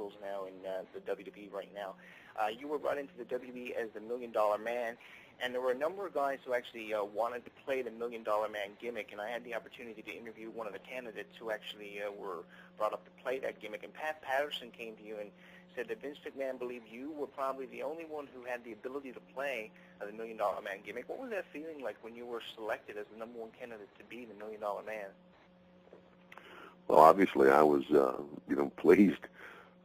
titles now in the WWE right now. You were brought into the WWE as the $1 Million Man, and there were a number of guys who actually wanted to play the $1 Million Man gimmick, and I had the opportunity to interview one of the candidates who actually were brought up to play that gimmick. And Pat Patterson came to you and said that Vince McMahon believed you were probably the only one who had the ability to play the $1 Million Man gimmick. What was that feeling like when you were selected as the number one candidate to be the $1 Million Man? Well, obviously, I was, pleased.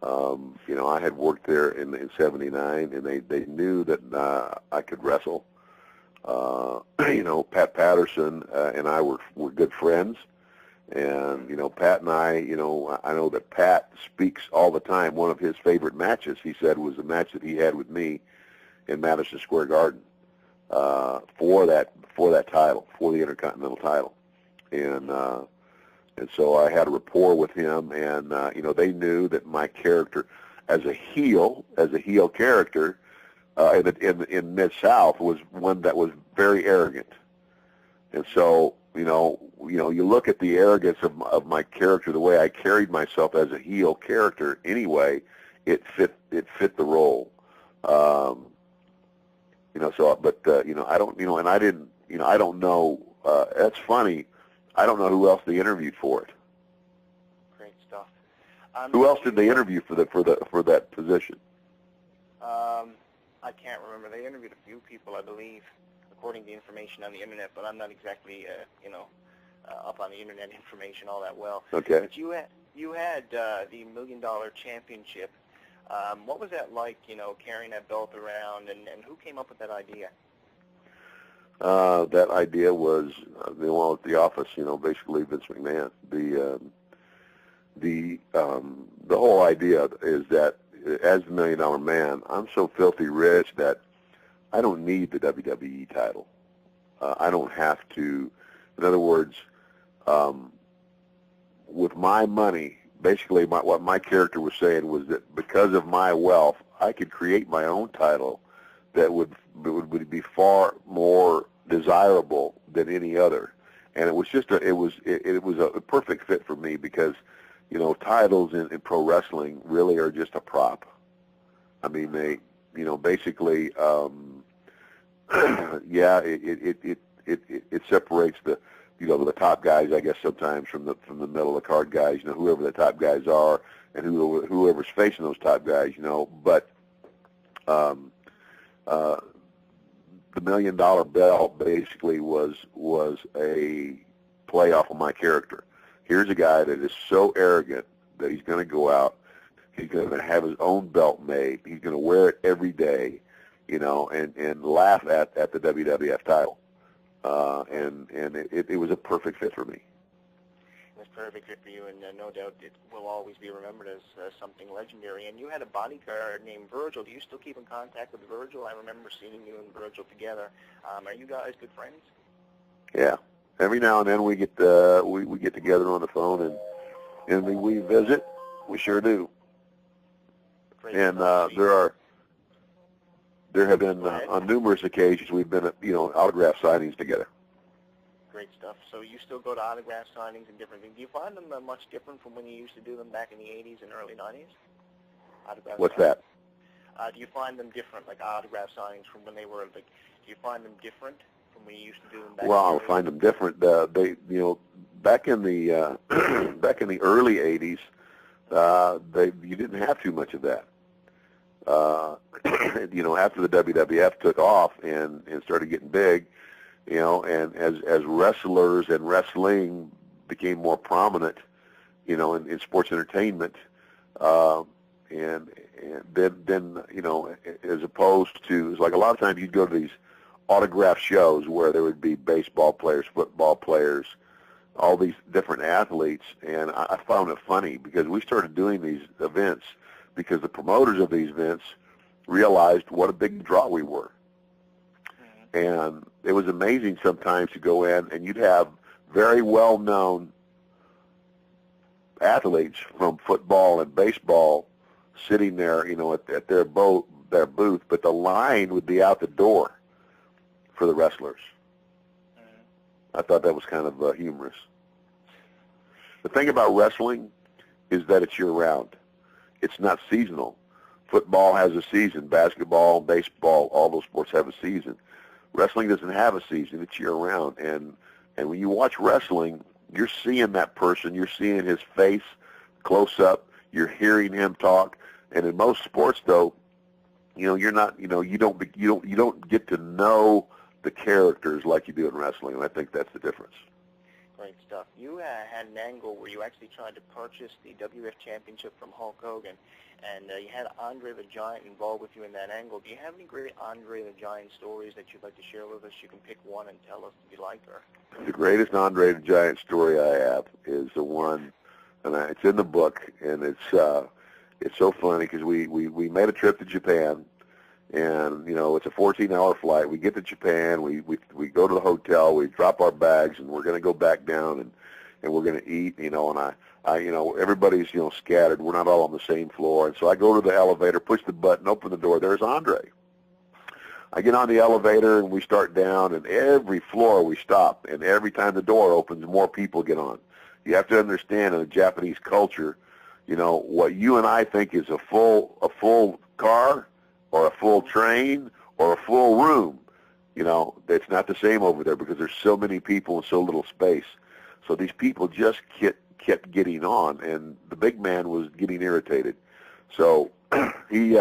I had worked there in '79, and they knew that I could wrestle. Pat Patterson and I were good friends, and Pat and I know that Pat speaks all the time. One of his favorite matches, he said, was the match that he had with me in Madison Square Garden for that title, for the Intercontinental title, and so I had a rapport with him, and they knew that my character as a heel character in Mid-South was one that was very arrogant. And so, you look at the arrogance of my character, the way I carried myself as a heel character anyway, it fit the role. I don't, and I didn't, I don't know, that's funny. I don't know who else they interviewed for it. Great stuff. Who else did they interview for that position? I can't remember. They interviewed a few people, I believe, according to the information on the internet, but I'm not exactly, up on the internet information all that well. Okay. But you had the $1 Million Championship. What was that like, carrying that belt around, and who came up with that idea? That idea was at the office, basically Vince McMahon. The whole idea is that as the $1 Million Man, I'm so filthy rich that I don't need the WWE title. I don't have to. In other words, with my money, basically what my character was saying was that because of my wealth, I could create my own title that would be far more desirable than any other. And it was just it was a perfect fit for me because titles in pro wrestling really are just a prop. I mean, they basically it separates the the top guys, I guess, sometimes from the middle of the card guys, whoever the top guys are and whoever's facing those top guys, but the $1 Million belt basically was a play off of my character. Here's a guy that is so arrogant that he's going to go out, he's going to have his own belt made, he's going to wear it every day, and laugh at the WWF title. And it was a perfect fit for me. It was a perfect fit for you, and no doubt it will always be remembered as something legendary. And you had a bodyguard named Virgil. Do you still keep in contact with Virgil? I remember seeing you and Virgil together. Are you guys good friends? Yeah. Every now and then we get we get together on the phone and we visit. We sure do. Great. And there have been on numerous occasions we've been at autograph signings together. Great stuff. So you still go to autograph signings and different things. Do you find them much different from when you used to do them back in the 80s and early 90s? What's that? Do you find them different, like autograph signings from when they were like? Do you find them different from when you used to do them back? Well, I find them different. They back in the back in the early 80s, you didn't have too much of that. After the WWF took off and started getting big, and as wrestlers and wrestling became more prominent, in sports entertainment, and then as opposed to, it's like a lot of times you'd go to these autograph shows where there would be baseball players, football players, all these different athletes, and I found it funny because we started doing these events because the promoters of these events realized what a big draw we were. And it was amazing sometimes to go in and you'd have very well-known athletes from football and baseball sitting there, at their booth, but the line would be out the door for the wrestlers. I thought that was kind of humorous. The thing about wrestling is that it's year-round. it's not seasonal. Football has a season. Basketball, baseball, all those sports have a season. Wrestling doesn't have a season. It's year-round. And when you watch wrestling, you're seeing that person. You're seeing his face close up. You're hearing him talk. And in most sports, though, you're not, you don't get to know the characters like you do in wrestling. And I think that's the difference. Great stuff. You had an angle where you actually tried to purchase the WF Championship from Hulk Hogan, and you had Andre the Giant involved with you in that angle. Do you have any great Andre the Giant stories that you'd like to share with us? You can pick one and tell us if you like her. The greatest Andre the Giant story I have is the one, and it's in the book, and it's so funny because we made a trip to Japan. And, it's a 14-hour flight. We get to Japan. We go to the hotel. We drop our bags, and we're going to go back down, and we're going to eat, and everybody's, scattered. We're not all on the same floor. And so I go to the elevator, push the button, open the door. There's Andre. I get on the elevator, and we start down, and every floor we stop. And every time the door opens, more people get on. You have to understand in the Japanese culture, what you and I think is a full car, or a full train, or a full room. It's not the same over there because there's so many people and so little space. So these people just kept getting on, and the big man was getting irritated. So he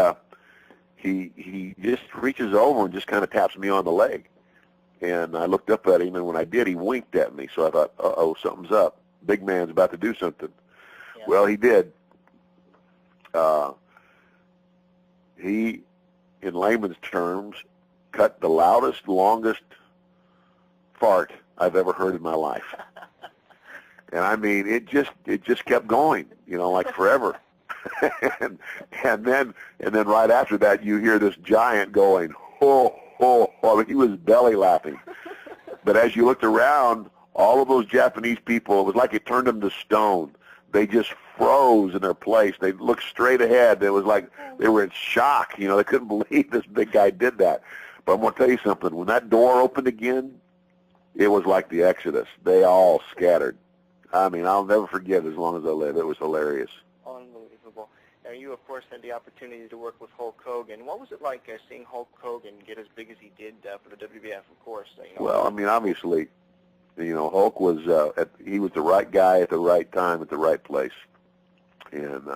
just reaches over and just kind of taps me on the leg. And I looked up at him, and when I did, he winked at me. So I thought, uh-oh, something's up. Big man's about to do something. Yeah. Well, he did. He, in layman's terms, cut the loudest, longest fart I've ever heard in my life. And I mean, it just kept going, like forever. and then right after that, you hear this giant going, ho, ho, ho. I mean, he was belly laughing. But as you looked around, all of those Japanese people, it was like it turned them to stone. They just froze in their place. They looked straight ahead. It was like they were in shock. They couldn't believe this big guy did that. But I'm going to tell you something. When that door opened again, it was like the Exodus. They all scattered. I mean, I'll never forget as long as I live. It was hilarious. Unbelievable. Now, you, of course, had the opportunity to work with Hulk Hogan. What was it like seeing Hulk Hogan get as big as he did for the WWF, of course? Well, I mean, obviously, Hulk was he was the right guy at the right time at the right place. And,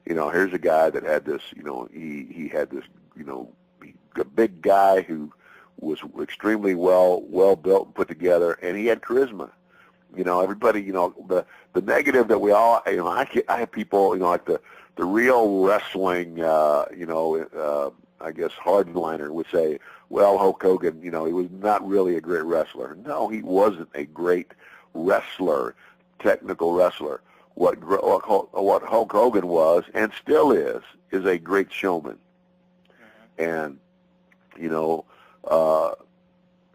here's a guy that had this, he had this, a big guy who was extremely well built and put together, and he had charisma. Everybody, the negative that we all, I have people, like the real wrestling, I guess hardliner would say, well, Hulk Hogan, he was not really a great wrestler. No, he wasn't a great wrestler, technical wrestler. What Hulk Hogan was and still is a great showman. Mm-hmm. And,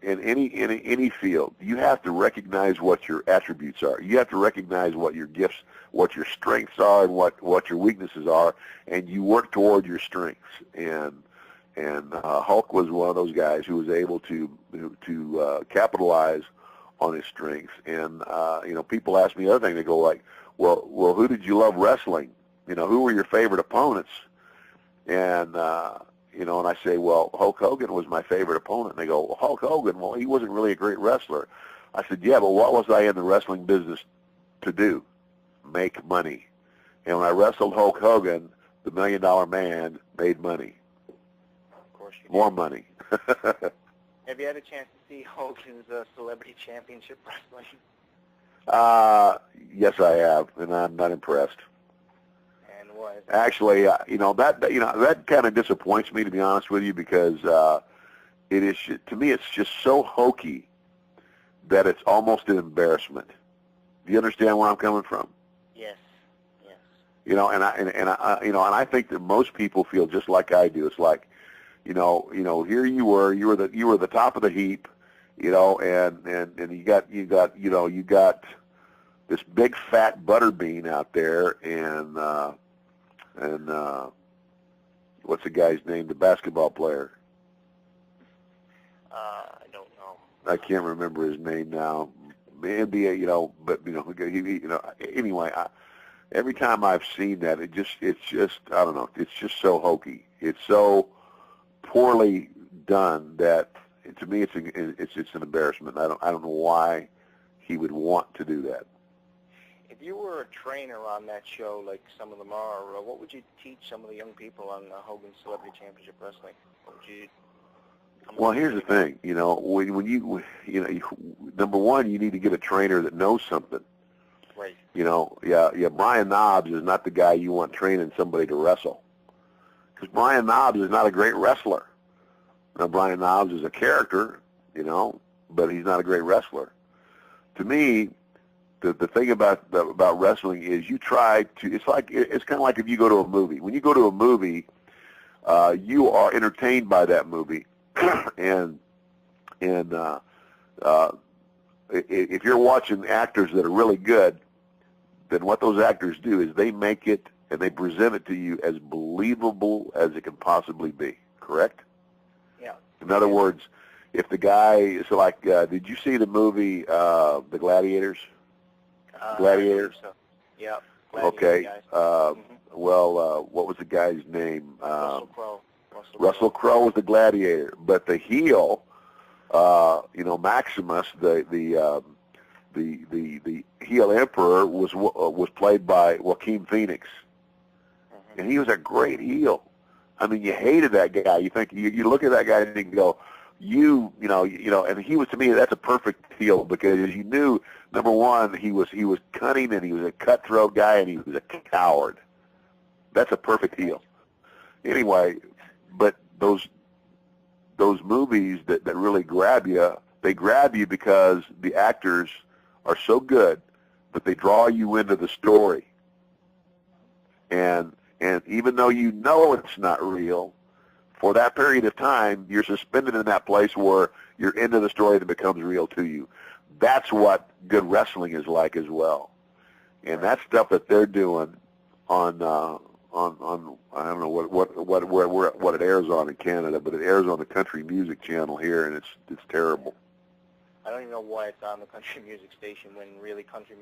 in any field, you have to recognize what your attributes are. You have to recognize what your gifts, what your strengths are, and what your weaknesses are, and you work toward your strengths. And Hulk was one of those guys who was able to capitalize on his strengths. And people ask me other things. They go like, well, who did you love wrestling? Who were your favorite opponents? And and I say, well, Hulk Hogan was my favorite opponent. And they go, well, Hulk Hogan, well, he wasn't really a great wrestler. I said, yeah, but what was I in the wrestling business to do? Make money. And when I wrestled Hulk Hogan, the $1 Million Man made money. Of course you did. More money. Have you had a chance to see Hogan's Celebrity Championship wrestling? Yes, I have, and I'm not impressed. Actually, that kind of disappoints me, to be honest with you, because it is, to me, it's just so hokey that it's almost an embarrassment. Do you understand where I'm coming from? Yes. And I think that most people feel just like I do. It's like, here you were the top of the heap, and you got this big fat butterbean out there, and what's the guy's name? The basketball player. I don't know. I can't remember his name now. NBA, but anyway, every time I've seen that, it's just I don't know, it's just so hokey. It's so poorly done that to me it's an embarrassment. I don't know why he would want to do that. If you were a trainer on that show, like some of them are, what would you teach some of the young people on Hogan's Celebrity Championship Wrestling? What would you? Well, here's the thing. When number one, you need to get a trainer that knows something. Right. Brian Knobbs is not the guy you want training somebody to wrestle, because Brian Knobbs is not a great wrestler. Now, Brian Knobbs is a character, but he's not a great wrestler. To me, the thing about wrestling is you try to. It's kind of like if you go to a movie. When you go to a movie, you are entertained by that movie, and if you're watching actors that are really good, then what those actors do is they make it and they present it to you as believable as it can possibly be. Correct? Yeah. In other words, if the guy is like, did you see the movie The Gladiators? Gladiators. So. Yeah. Okay. Mm-hmm. Well, what was the guy's name? Russell Crowe. Russell Crowe was the gladiator, but the heel, Maximus, the heel emperor was played by Joaquin Phoenix, Mm-hmm. and he was a great heel. I mean, you hated that guy. You think you look at that guy and you go, and he was, to me, that's a perfect heel, because you knew, number one, he was cunning, and he was a cutthroat guy, and he was a coward. That's a perfect heel. Anyway, but those movies that really grab you, they grab you because the actors are so good that they draw you into the story. And even though you know it's not real, for that period of time, you're suspended in that place where you're into the story that becomes real to you. That's what good wrestling is like as well. And that stuff that they're doing on I don't know what it airs on in Canada, but it airs on the country music channel here, and it's terrible. I don't even know why it's on the country music station when really country